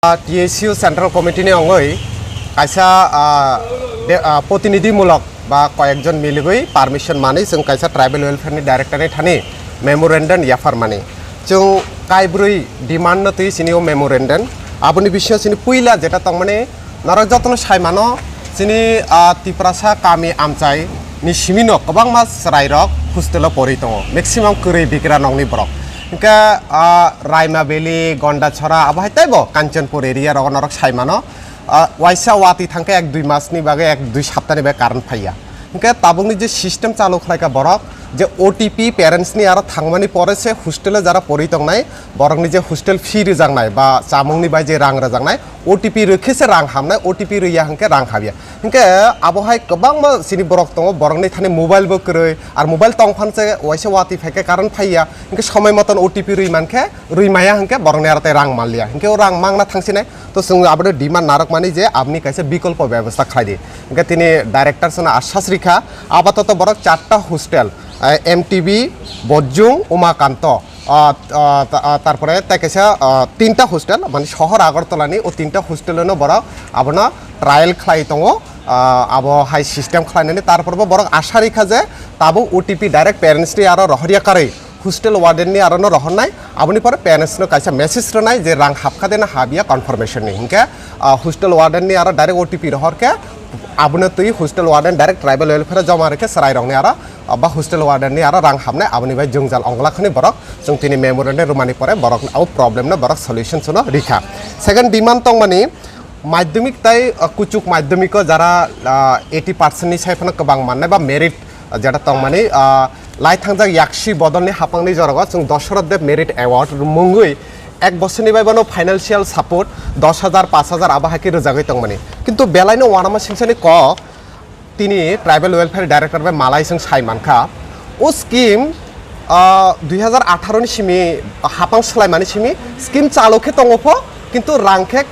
TSU Central Committee ni ongoi kaisa प्रतिनिधिमूलक बा कयेकजन मिलिगई permission मानि जों कायसा ट्राइबल वेलफेयर नि डाइरेक्टर नि थानि मेमोरेंडम याफार मानि जों कायब्रै डिमांड नतै सिनि मेमोरेंडम आबनि बिषय सिनि पुइला जेटा तंग माने नरक जतन सायमानो सिनि तिप्रासा कामी आमचाय नि सिमिनो गोबां मास रायरक हस्टेल परि दङ मैक्सिमाम करै बिग्रा नंनि ब्रक इनका रायमा बेली गंडाछरा आबहाय ताइबो कांचनपुर एरिया रग नरक सायमानो वाइसा वाती थांके एक दुई मासनि बागे एक दुई सप्ताहनि बागे कारण फाइया इनका ताबुंनि जे सिस्टेम चालु खालायका बरक जे ओटीपी पेरेंट्स नि आरो थांमानि परे से हस्टेल जारा परि दंनाय बरकनि जे हस्टेल फी रोजांनाय बा जामुंनि बाय जे रां रोजांनाय ओटीपी रोखेसे रां हामनाय ओटीपी रैया हंके रां हाबिया इनका आबहाय गोबां मा सिनि बरक दङ बरकनि थाने मोबाइल बो करै आरो मोबाइल तंफानसे वाइसा वाती फायके कारण फाइया इनका समय मतन ओटीपी रैमानके रैमाया हंके बरकनि आरो रां मालिया इनके रां मांगना थांसिनाय तो जों आबो डिमांड नारक मानि जे आपनि कायसे विकल्प व्यवस्था खालायदि इनका तिनि डाइरेक्टर सना आश्वास रेखा आबातत बरक 4टा हस्टेल एमटीबी बज्जुं उमाकान्त तारपरे ताइकेसा 3टा हस्टेल माने शहर आगरतलानि ओ 3टा हस्टेलनो बरक आबना ट्रायल खालाय दङ आबो हाई सिस्टेम खालायनानै तारपरबो बरक आशा रेखा जे ताबो ओटीपी डाइरेक्ट पेरेंट्स नि आरो रहरिया कारै हस्टेल वार्डन नि आरो रहनाय आबनि पर पेरेंट्स नो कायसा मेसेज रनाय जे रां हाबखादेना हाबिया कन्फर्मेशन नि हिंके हस्टेल वार्डन नि आरो डाइरेक्ट ओटीपी रहरके आबनो तुई hostel warden direct tribal welfare जमा रेखे सराय रंनि आरो बा हस्टेल वार्डन नि आरो रां हाबनाय आबनि बाय जोंजाल अंगलाखनि बरक जों तिनि मेमोरेंडम रुमानि परे बरक आउ प्रॉब्लेम न बरक सॉल्यूशन सुनो रिखा सेकंड डिमांड तंग मानि माध्यमिक ताई कुचुक माध्यमिक जारा 80% नि सायफन गोबां माननाय बा मेरिट जेटा तंग मानि लाइथांजा याक्षी बदलनि हापांनि जरग जों दशरथ देव मेरिट एवार्ड मुंगै एक बছরनि बायबानो फाइनान्शियल सपोर्ट 10,000 5,000 आबाहाके रोजागै तंग मानि किन्तु बेलायनो वानामा सिंसानि क तिनि ट्राइबल वेलफेयर डाइरेक्टर बाय मालाय जों सायमानखा ओ स्किम 2018 नि सिमि हापां सलायमानि सिमि स्किम चालुखे तंगफ किन्तु रांखे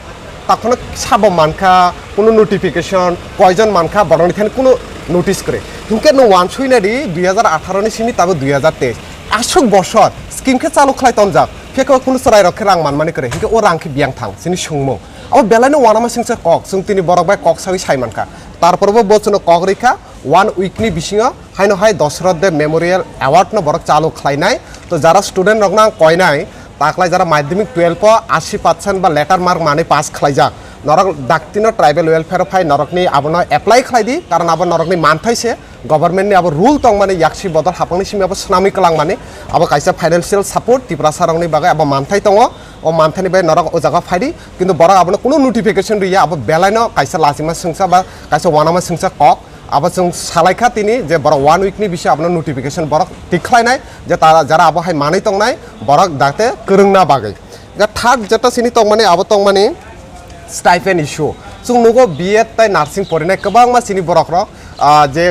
तखन साबो मानखा कोनो नोटिफिकेशन कयजन मानखा बरनि थान कोनो नोटिस करे हिंके नो वान सुइनादि 2018 नि सिमि ताबो 2023 आसुक बছর स्किमखे चालु खालाय तंजाक फेको कोनो सराय रखे रां मानमानि करे हिंके ओ रांखे बियां थां सिनि सुंमो अब बेलायनो वानामा सिंसा कक जों तिनि बरक बाय कक सावि सायमानखा तारपरबो बचनो कक रेखा 1 उइकनि बिसिङा हायनो हाय दशरथ देव मेमोरियल अवार्ड न बरक चालु खालायनाय तो जारा स्टुडेन्ट रगना कयनाय ताकलाय जारा माध्यमिक 12 80% बा लेटार मार्क माने पास खालायजा नरक दाक्तिनो ट्राइबल वेलफेयर फाय नरकनि आबनो एप्लाइ खालायदि कारण आबो नरकनि मानथायसे गभर्नमेन्टनि आबो रुल तंग माने याक्षी बदल हापांनि सिम आबो सनामि कलां माने आबो कायसा फाइनान्शियल सपोर्ट तिप्रासारंनि बागै आबो मानथाय दङ ओ मानथायनि बाय नरक ओ जागा फायदि किन्तु बरक आबनो कोनो नोटिफिकेशन रिया आबो बेलायनो कायसा लासिमा संसा बा कायसा वानामा संसा कक आबो जों सालायखा तिनि जे बरक 1 उइकनि बिसे आबनो नोटिफिकेशन बरक तिख्लायनाय जे तारा जारा आबो हाय मानै तंनाय बरक दाते कोरोंना बागै दा थार्ड जेटा सिनि तंग माने आबो तंग माने स्टाइपेन इशू जों नुगो बीएड ताय नार्सिं पढ़नाय गोबां मा सिनि बरक जे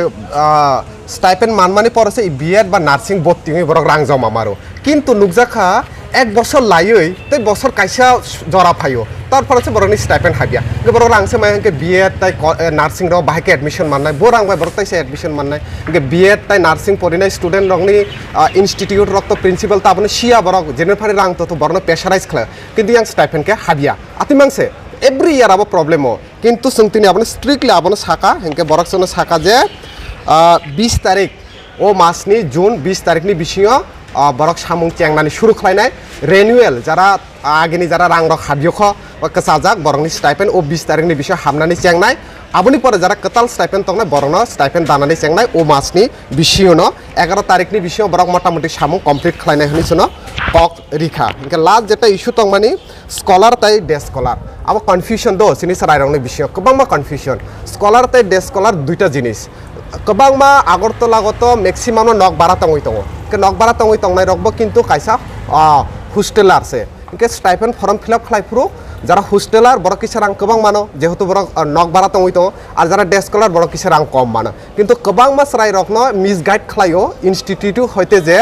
स्टाइपेन मानमानि परसे बीएड बा नार्सिं बत्तिङै बरक रां जमा मारो किन्तु नुगजाखा एक बছর लायै तै बছর कायसा जरा फायो तार परसे बरकनि स्टाइपेन हाबिया के बरक रांसे मायके बीएड ताय नार्सिं रो बाहायके एडमिशन माननाय बो रां बाय बरक तायसे एडमिशन माननाय के बीएड ताय नार्सिं पढ़नाय स्टुडेन्ट रंनि इन्स्टिट्यूट रक तो प्रिन्सिपल ताबनो सिया बरक जेने फारि रां तो बरनो प्रेसाराइज खाला किन्तु यां स्टाइपेन के हाबिया आतिमांसे एभ्री इयार आबो प्रॉब्लेम हो किन्तु जोंतिनि आबनो स्ट्रिक्टली आबनो साका हेंके बरक सनो साका जे 20 तारिख ओ मासनि जून 20 तारिखनि बिसिङा बरक सामुं चेंनानि शुरू खालायनाय रेनुएल जारा आगेनि जारा रां रक हाबियख बा कसाजाक बरकनि स्टाइपेन ओ 20 तारिखनि बिसिङा हाबनानै चेंनाय आबनि पर जारा कताल स्टाइपेन तंनाय बरनो स्टाइपेन दानानै चेंनाय ओ मासनि बिसिङनो 11 तारिखनि बिसिङा बरक मोटामोटी सामुं कमप्लीट खालायनाय हनिसनो कक रिखा इनके लास्ट जेटा इशू तंमानि स्कॉलर ताय डे स्कॉलर अब कन्फ्यूजन दो सिनि सरायरंनि बिसिङा गोबांमा कन्फ्यूजन स्कॉलर ताय डे स्कॉलर दुइटा जिनिस गोबांमा आगरतलागत मैक्सिमाम नक बारा तंगै दङ के नक बारा तंगै तंनाय रकबो किन्तु कायसा हस्टेलार से इनके स्टाइपेन फर्म फिलअप खालायफ्रु जारा हस्टेलार बरक किसा रां गोबां मानो जेहेतु बरक नक बारा तंगै दङ आरो जारा डे स्कॉलर बरक किसा रां कम मानो किन्तु गोबांमा सराय रकनो मिसगाइड खालायो इन्स्टिट्यूट हयते जे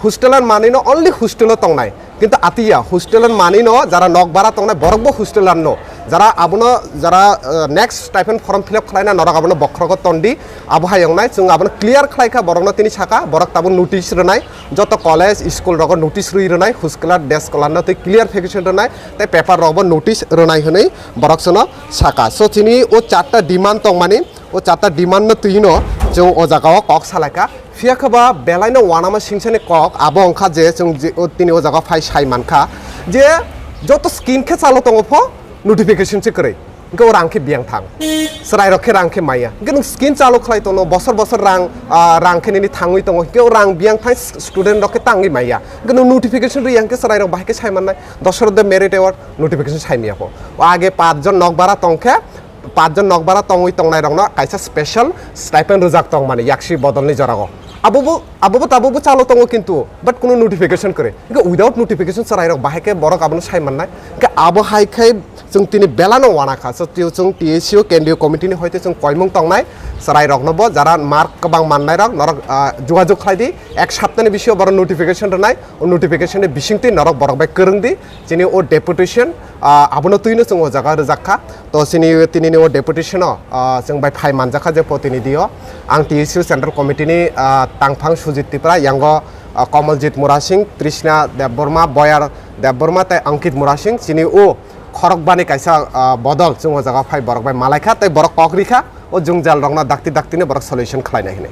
हस्टेलार मानिनो ओनलि हस्टेल तंनाय কিন্তু আতিয়া হোস্টেলের মানি ন যারা নকবারা তংনাই বরকবো হোস্টেলার ন যারা আবনো যারা next stipend form fill up খালাইনা নরক আবনো বক্রগত তন্ডি আবহায়ংনাই जों আবনো ক্লিয়ার খালাইখা বরকনো তিনি সাকা বরক তাবো নোটিশ রনাই যত কলেজ স্কুল রগ নোটিশ রুই রনাই হোস্টেলার ডেস্ক কলারনো তুই ক্লিয়ার ফিকেশন রনাই তাই পেপার রগবো নোটিশ রনাই হनै বরকসনো সাকা সো তিনি ও চারটা ডিমান্ড তংমানি ও চারটা ডিমান্ড তুইনো जों ও জায়গাও কক সালাইকা ফিয়াখবা বেলাইনো ওয়ানামা সিংসানি কক আবো অংখা যে जों তিনি ও জায়গা ফাই সাই মানখা যে যত স্কিম খে চালো তং ফ নোটিফিকেশন চে করে গো রাংখে বিয়াং থাং সরাই রखे রাংখে মাইয়া গেন স্কিম চালো খাই তনো বছর বছর রাংখে নিনি থাঙ্গই তং গো রাং বিয়াং থাই স্টুডেন্ট রखे তাঙ্গি মাইয়া গেন নোটিফিকেশন রি ইয়াংকে সরাই রক বাহিকে সাই মাননাই দশরদ মেরিট অ্যাওয়ার্ড নোটিফিকেশন সাই মিয়া ফ আগে 5 জন নকবারা তংখে 5 জন নকবারা তংই তংনাই রং কাইসা স্পেশাল স্টাইপেন্ড রুজাক তং মানে ইয়াকসি বদলনি জরাগো আবুবো তাবুবো চালো তং কিন্তু বাট কোনো নোটিফিকেশন করে উইদাউট নোটিফিকেশন সরাই রক বাহিকে বরক আবনো সাই মাননাই আবো হাইখাই जों तिनी बेलानो वानाखा सो जों टीएससीओ केंद्रीय कमिटिनि हयते जों कयमुं तंनाय सराय रखनबो जारा मार्क गोबां माननाय रक नरक जोगाजोग खालायदि एक सप्ताहनि बिसियाव बर नोटिफिकेशन रनाय ओ नोटिफिकेशननि बिसिंति नरक बरक बाय करंदि जिनि ओ डेपुटेशन आबनो तुइनो जों ओ जागा रजाखा तो सिनि तिनिनि ओ डेपुटेशन जों बाय फाइ मानजाखा जे प्रतिनिधियो आं टीएससीओ सेंट्रल कमिटिनि तांफां सुजिततिफ्रा यांगो कमलजीत मुरासिं तृष्णा देबबर्मा बयार देबबर्मा ताय अंकित मुरासिं जिनि ओ खरकबानी कायसा बदल जों जागा फाइ बरक बाय मालायखा तै बरक ककरिखा ओ जों जाल रंना दाक्ति दाक्तिने बरक सल्यूशन खालायनाय हिने